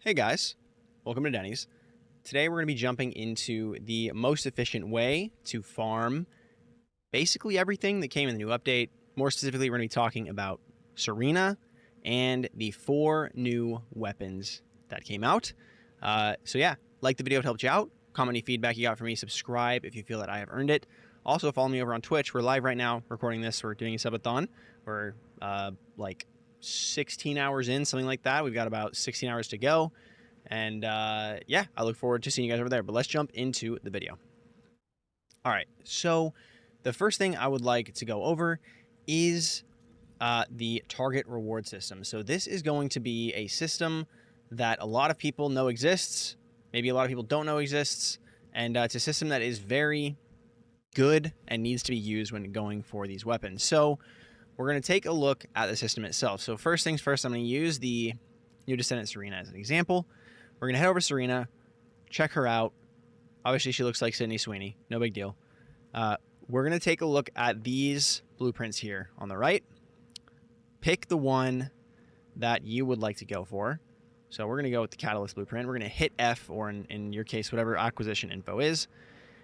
Hey guys, welcome to Denny's. Today we're going to be jumping into the most efficient way to farm basically everything that came in the new update. More specifically, we're going to be talking about Serena and the 4 new weapons that came out. So yeah, like the video if it helped you out. Comment any feedback you got from me. Subscribe if you feel that I have earned it. Also follow me over on Twitch. We're live right now recording this. We're doing a subathon. We're like 16 hours in, something like that. We've got about 16 hours to go. And yeah, I look forward to seeing you guys over there. But let's jump into the video. All right, so the first thing I would like to go over is the target reward system. So this is going to be a system that a lot of people know exists. Maybe a lot of people don't know exists. And it's a system that is very good and needs to be used when going for these weapons. So we're going to take a look at the system itself. So first things first, I'm going to use the new Descendant Serena as an example. We're going to head over to Serena, check her out. Obviously, she looks like Sydney Sweeney. No big deal. We're going to take a look at these blueprints here on the right. Pick the one that you would like to go for. So we're going to go with the Catalyst blueprint. We're going to hit F, or in your case, whatever acquisition info is.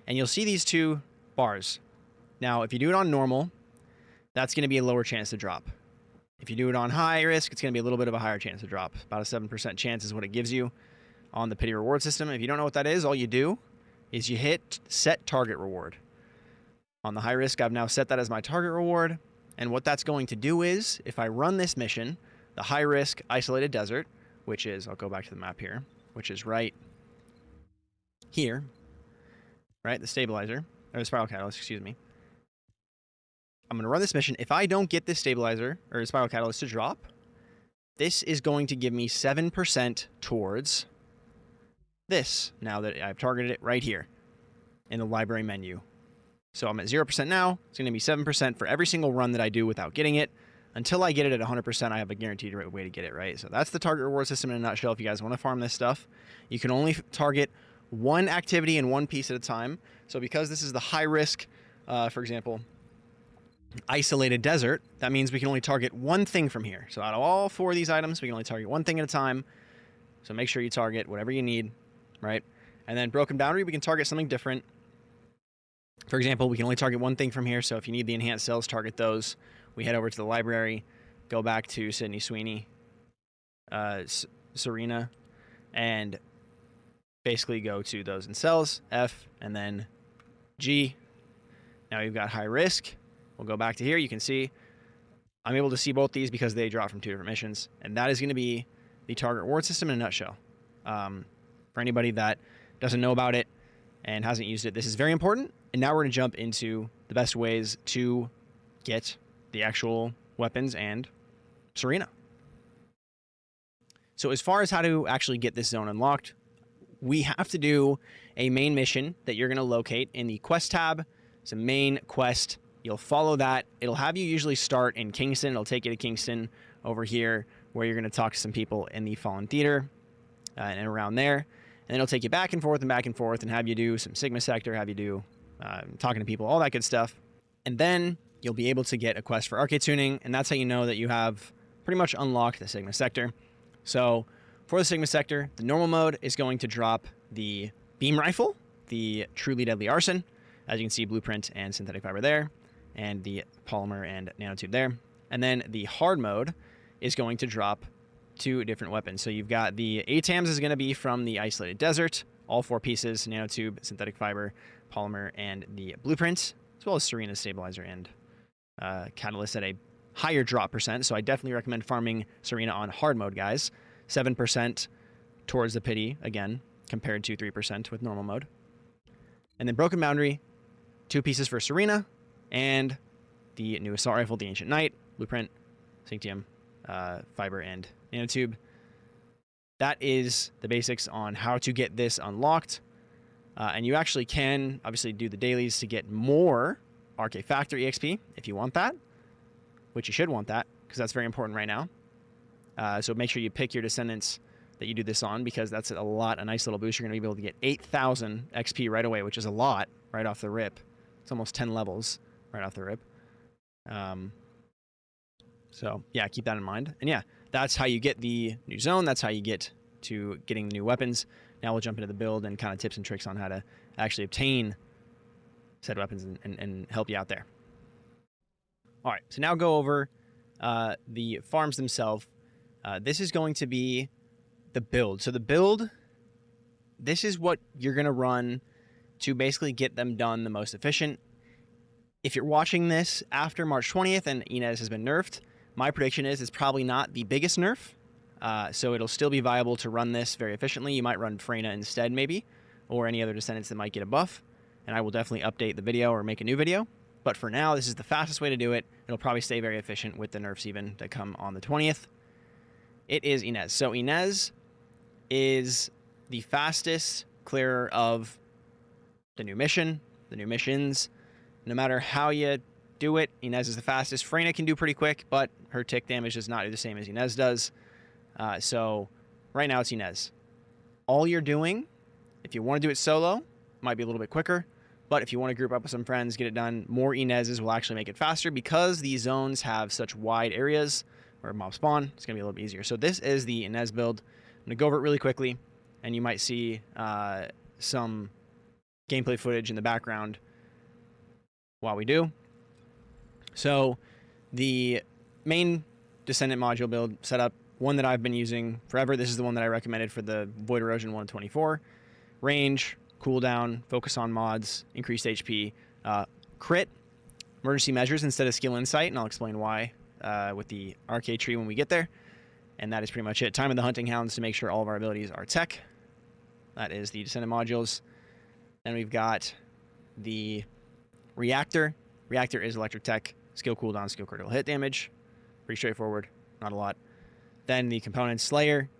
And you'll see these 2 bars. Now, if you do it on normal, that's going to be a lower chance to drop. If you do it on high risk, it's going to be a little bit of a higher chance to drop. About a 7% chance is what it gives you on the pity reward system. If you don't know what that is, all you do is you hit set target reward. On the high risk, I've now set that as my target reward. And what that's going to do is, if I run this mission, the high risk isolated desert, which is, I'll go back to the map here, which is right here, right? The stabilizer, or the spiral catalyst, excuse me. I'm going to run this mission. If I don't get this stabilizer or the spiral catalyst to drop, this is going to give me 7% towards this, now that I've targeted it right here in the library menu. So I'm at 0% now. It's going to be 7% for every single run that I do without getting it. Until I get it at 100%, I have a guaranteed way to get it, right? So that's the target reward system in a nutshell. If you guys want to farm this stuff, you can only target one activity and one piece at a time. So because this is the high risk, for example, isolated desert, that means we can only target one thing from here. So out of all 4 of these items, we can only target one thing at a time. So make sure you target whatever you need, right? And then broken boundary, we can target something different. For example, we can only target one thing from here. So if you need the enhanced cells, target those. We head over to the library, go back to Sydney Sweeney, Serena, and basically go to those in cells, F, and then G. Now you've got high risk. We'll go back to here. You can see I'm able to see both these because they drop from 2 different missions. And that is going to be the target reward system in a nutshell. For anybody that doesn't know about it and hasn't used it, this is very important. And now we're going to jump into the best ways to get the actual weapons and Serena. So as far as how to actually get this zone unlocked, we have to do a main mission that you're going to locate in the quest tab. It's a main quest. You'll follow that. It'll have you usually start in Kingston. It'll take you to Kingston over here where you're going to talk to some people in the Fallen Theater and around there. And then it'll take you back and forth and have you do some Sigma Sector, have you do talking to people, all that good stuff. And then you'll be able to get a quest for arcade tuning, and that's how you know that you have pretty much unlocked the Sigma Sector. So for the Sigma Sector, the normal mode is going to drop the beam rifle, the truly deadly arson. As you can see, blueprint and synthetic fiber there, and the polymer and nanotube there. And then the hard mode is going to drop 2 different weapons. So you've got the ATAMs is going to be from the isolated desert, all 4 pieces, nanotube, synthetic fiber, polymer, and the blueprint, as well as Serena's stabilizer and catalyst at a higher drop percent. So I definitely recommend farming Serena on hard mode, guys. 7% towards the pity, again, compared to 3% with normal mode. And then broken boundary, 2 pieces for Serena, and the new assault rifle, the Ancient Knight, blueprint, Synctium, fiber, and nanotube. That is the basics on how to get this unlocked. And you actually can obviously do the dailies to get more RK Factor EXP if you want that, which you should want that because that's very important right now. So make sure you pick your Descendants that you do this on because that's a nice little boost. You're going to be able to get 8,000 XP right away, which is a lot right off the rip. It's almost 10 levels right off the rip. So yeah, keep that in mind. And yeah, that's how you get the new zone. That's how you get to getting the new weapons. Now we'll jump into the build and kind of tips and tricks on how to actually obtain said weapons and help you out there. All right, so now go over the farms themselves. This is going to be the build. So the build, this is what you're going to run to basically get them done the most efficient. If you're watching this after March 20th and Inez has been nerfed, my prediction is it's probably not the biggest nerf. So it'll still be viable to run this very efficiently. You might run Freyna instead maybe, or any other Descendants that might get a buff. And I will definitely update the video or make a new video. But for now, this is the fastest way to do it. It'll probably stay very efficient with the nerfs even that come on the 20th. It is Inez. So Inez is the fastest clearer of the new mission, the new missions. No matter how you do it, Inez is the fastest. Freyna can do pretty quick, but her tick damage does not do the same as Inez does. So right now it's Inez. All you're doing, if you want to do it solo, might be a little bit quicker. But if you want to group up with some friends, get it done, more Inezes will actually make it faster because these zones have such wide areas where mob spawn. It's going to be a little bit easier. So this is the Inez build. I'm going to go over it really quickly, and you might see some gameplay footage in the background while we do. So the main Descendant module build setup, one that I've been using forever. This is the one that I recommended for the Void Erosion 124. Range, cooldown, focus on mods, increased HP, crit, emergency measures instead of skill insight, and I'll explain why with the arcade tree when we get there. And that is pretty much it. Time of the Hunting Hounds to make sure all of our abilities are tech. That is the Descendant modules. Then we've got the Reactor. Reactor is electric tech, skill cooldown, skill critical hit damage. Pretty straightforward, not a lot. Then the components, Slayer.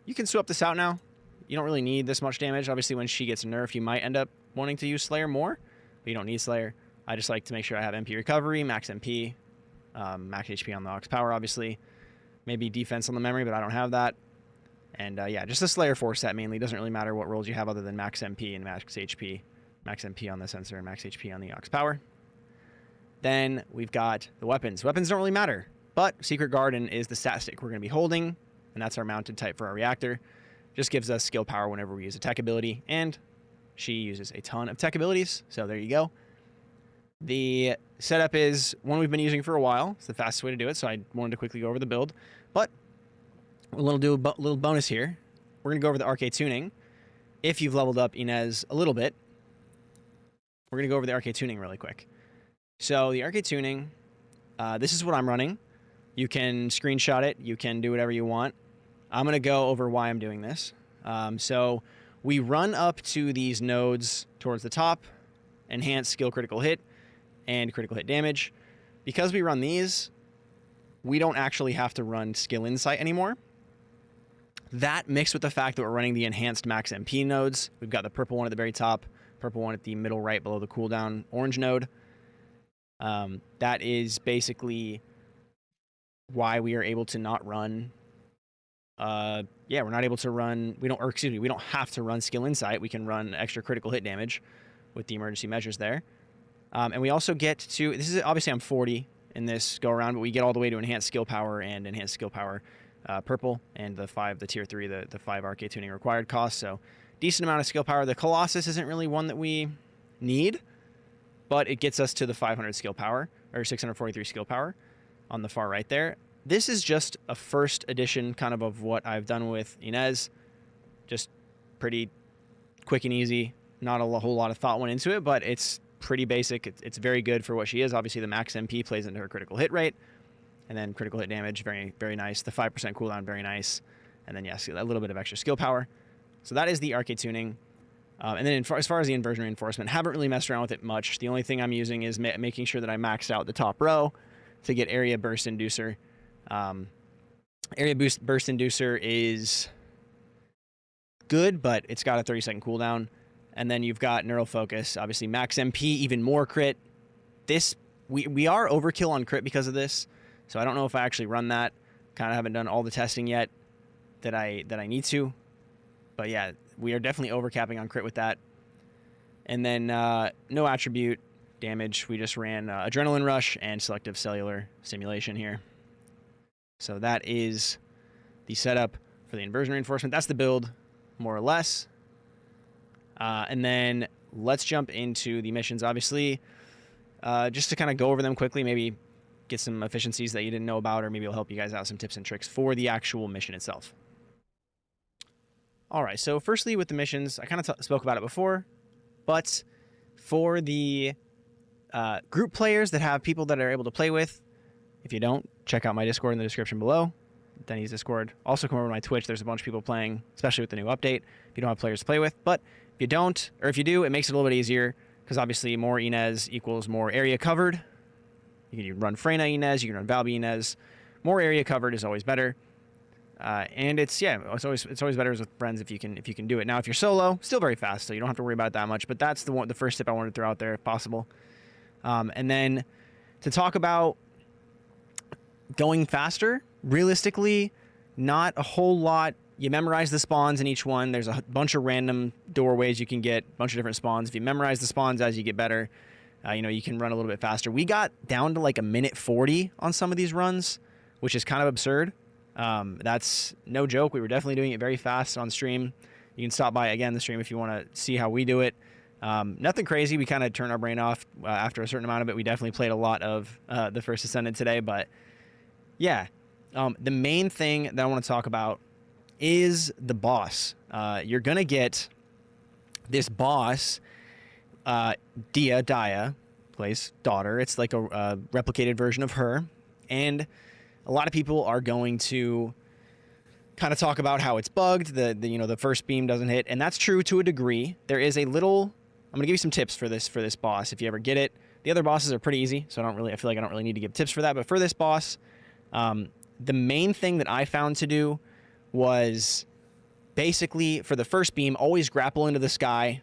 You can swap this out now. You don't really need this much damage. Obviously, when she gets nerfed, you might end up wanting to use Slayer more, but you don't need Slayer. I just like to make sure I have MP recovery, max MP, max HP on the aux power, obviously. Maybe defense on the memory, but I don't have that. And yeah, just the Slayer 4 set mainly. Doesn't really matter what rolls you have other than max MP and max HP. Max MP on the sensor and max HP on the aux power. Then we've got the weapons. Weapons don't really matter, but Secret Garden is the stat stick we're going to be holding, and that's our mounted type for our Reactor. Just gives us skill power whenever we use a tech ability, and she uses a ton of tech abilities, so there you go. The setup is one we've been using for a while. It's the fastest way to do it, so I wanted to quickly go over the build. But we'll do a little bonus here. We're going to go over the arcade tuning. If you've leveled up Inez a little bit, we're going to go over the arcade tuning really quick. So the arcade tuning, this is what I'm running. You can screenshot it. You can do whatever you want. I'm going to go over why I'm doing this. So we run up to these nodes towards the top, enhance skill critical hit and critical hit damage. Because we run these, we don't actually have to run skill insight anymore. That mixed with the fact that we're running the enhanced max MP nodes. We've got the purple one at the very top, purple one at the middle right below the cooldown orange node. That is basically why we are able to not run we're not able to run, we don't have to run skill insight. We can run extra critical hit damage with the emergency measures there. And we also get to, this is obviously I'm 40 in this go around, but we get all the way to enhanced skill power and enhanced skill power purple and the tier 3, the 5 arcade tuning required cost. So decent amount of skill power. The Colossus isn't really one that we need, but it gets us to the 500 skill power or 643 skill power on the far right there. This is just a first edition kind of what I've done with Inez. Just pretty quick and easy. Not a whole lot of thought went into it, but it's pretty basic. It's very good for what she is. Obviously, the max MP plays into her critical hit rate. And then critical hit damage, very, very nice. The 5% cooldown, very nice. And then, yes, a little bit of extra skill power. So that is the arcade tuning. And then as far as the inversion reinforcement, haven't really messed around with it much. The only thing I'm using is making sure that I maxed out the top row to get area burst inducer. Burst inducer is good, but it's got a 30-second cooldown. And then you've got neural focus, obviously max MP, even more crit. We are overkill on crit because of this, so I don't know if I actually run that. Kind of haven't done all the testing yet that I need to, but yeah, we are definitely overcapping on crit with that. And then no attribute damage. We just ran adrenaline rush and selective cellular stimulation here. So that is the setup. for the inversion reinforcement. That's the build, more or less. And then let's jump into the missions, obviously, just to kind of go over them quickly, maybe get some efficiencies that you didn't know about, or maybe it'll help you guys out, some tips and tricks for the actual mission itself. All right, so firstly with the missions, I kind of spoke about it before, but for the group players that have people that are able to play with, if you don't, check out my Discord in the description below. Denny's Discord. Also come over to my Twitch. There's a bunch of people playing, especially with the new update, if you don't have players to play with. But if you don't, or if you do, it makes it a little bit easier, because obviously more Inez equals more area covered. You can run Freyna Inez, you can run Valby Inez. More area covered is always better. And it's always better with friends if you can do it. Now if you're solo, still very fast, so you don't have to worry about it that much. But that's the first tip I wanted to throw out there if possible. And then to talk about going faster, realistically, not a whole lot. You memorize the spawns in each one. There's a bunch of random doorways you can get, a bunch of different spawns. If you memorize the spawns as you get better, you can run a little bit faster. We got down to like a minute 40 on some of these runs, which is kind of absurd. That's no joke. We were definitely doing it very fast on stream. You can stop by again the stream if you want to see how we do it. Nothing crazy. We kind of turned our brain off after a certain amount of it. We definitely played a lot of the first Descendant today, but yeah. The main thing that I want to talk about is the boss. You're going to get this boss, Dia, plays daughter. It's like a replicated version of her. And a lot of people are going to kind of talk about how it's bugged. The first beam doesn't hit. And that's true to a degree. There is a little... I'm going to give you some tips for this boss if you ever get it. The other bosses are pretty easy, so I feel like I don't really need to give tips for that. But for this boss... the main thing that I found to do was basically for the first beam, always grapple into the sky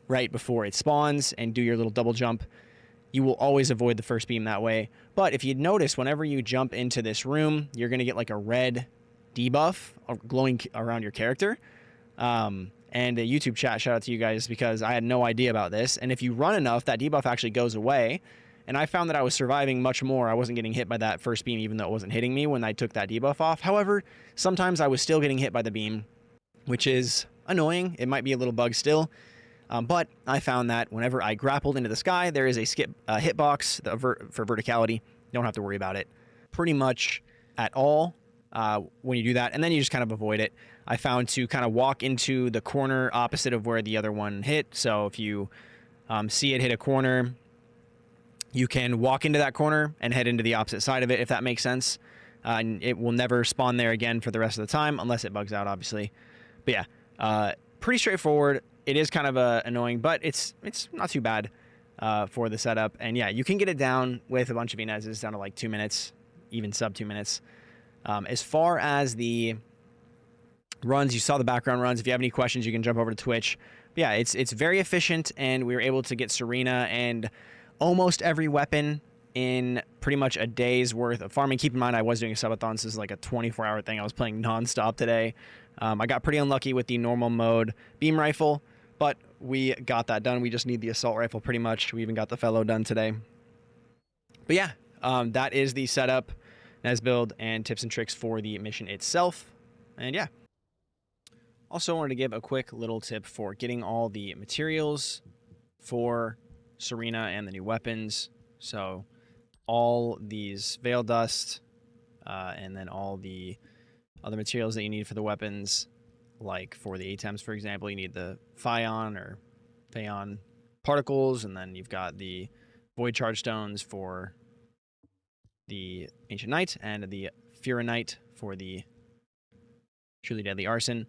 right before it spawns and do your little double jump. You will always avoid the first beam that way. But if you notice, whenever you jump into this room, you're going to get like a red debuff glowing around your character. And a YouTube chat shout out to you guys because I had no idea about this. And if you run enough, that debuff actually goes away. And I found that I was surviving much more. I wasn't getting hit by that first beam, even though it wasn't hitting me when I took that debuff off. However, sometimes I was still getting hit by the beam, which is annoying. It might be a little bug still. But I found that whenever I grappled into the sky, there is a hitbox for verticality. You don't have to worry about it pretty much at all when you do that. And then you just kind of avoid it. I found to kind of walk into the corner opposite of where the other one hit. So if you see it hit a corner... you can walk into that corner and head into the opposite side of it, if that makes sense. And it will never spawn there again for the rest of the time, unless it bugs out, obviously. But yeah, pretty straightforward. It is kind of annoying, but it's not too bad for the setup. And yeah, you can get it down with a bunch of Inez's down to like 2 minutes, even sub 2 minutes. As far as the runs, you saw the background runs. If you have any questions, you can jump over to Twitch. But yeah, it's very efficient, and we were able to get Serena and almost every weapon in pretty much a day's worth of farming. Keep in mind, I was doing a subathon. This is like a 24-hour thing. I was playing nonstop today. I got pretty unlucky with the normal mode beam rifle, but we got that done. We just need the assault rifle pretty much. We even got the fellow done today. But yeah, that is the setup, Nez build, and tips and tricks for the mission itself. And yeah. Also wanted to give a quick little tip for getting all the materials for Serena and the new weapons. So all these veil dust and then all the other materials that you need for the weapons, like for the ATEMs, for example, you need the Phaon or Phaon particles, and then you've got the Void Charge Stones for the Ancient Knight and the Furonite for the Truly Deadly Arson.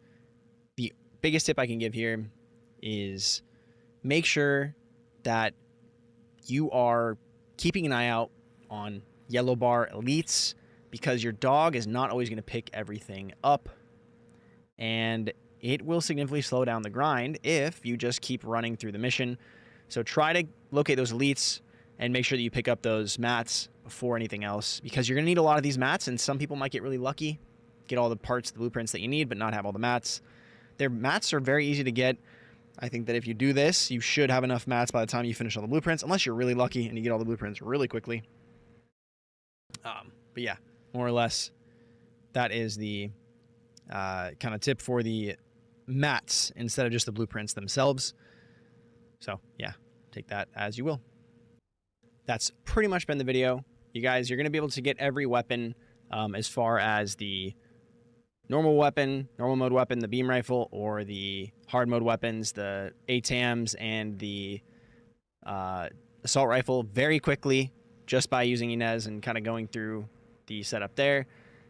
The biggest tip I can give here is make sure that you are keeping an eye out on yellow bar elites, because your dog is not always going to pick everything up, and it will significantly slow down the grind if you just keep running through the mission. So try to locate those elites and make sure that you pick up those mats before anything else, because you're going to need a lot of these mats, and some people might get really lucky, get all the parts, the blueprints that you need, but not have all the mats. Their mats are very easy to get. I think that if you do this, you should have enough mats by the time you finish all the blueprints, unless you're really lucky and you get all the blueprints really quickly. But yeah, more or less, that is the kind of tip for the mats instead of just the blueprints themselves. So yeah, take that as you will. That's pretty much been the video. You guys, you're going to be able to get every weapon as far as the normal mode weapon, the beam rifle, or the hard mode weapons, the ATAMs and the assault rifle very quickly just by using Inez and kind of going through the setup there.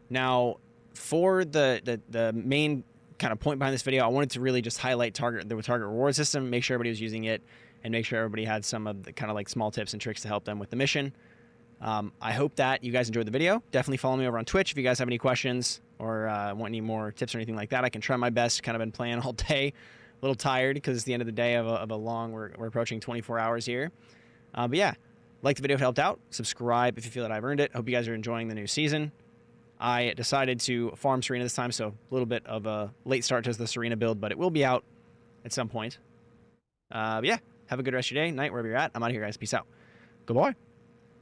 Now, for the main kind of point behind this video, I wanted to really just highlight the target reward system, make sure everybody was using it, and make sure everybody had some of the kind of like small tips and tricks to help them with the mission. I hope that you guys enjoyed the video. Definitely follow me over on Twitch if you guys have any questions or want any more tips or anything like that. I can try my best. Kind of been playing all day, a little tired because it's the end of the day of a long. We're approaching 24 hours here. But yeah, like the video if it helped out. Subscribe if you feel that I've earned it. Hope you guys are enjoying the new season. I decided to farm Serena this time, so a little bit of a late start to the Serena build, but it will be out at some point. But yeah, have a good rest of your day, night, wherever you're at. I'm out of here, guys. Peace out. Goodbye.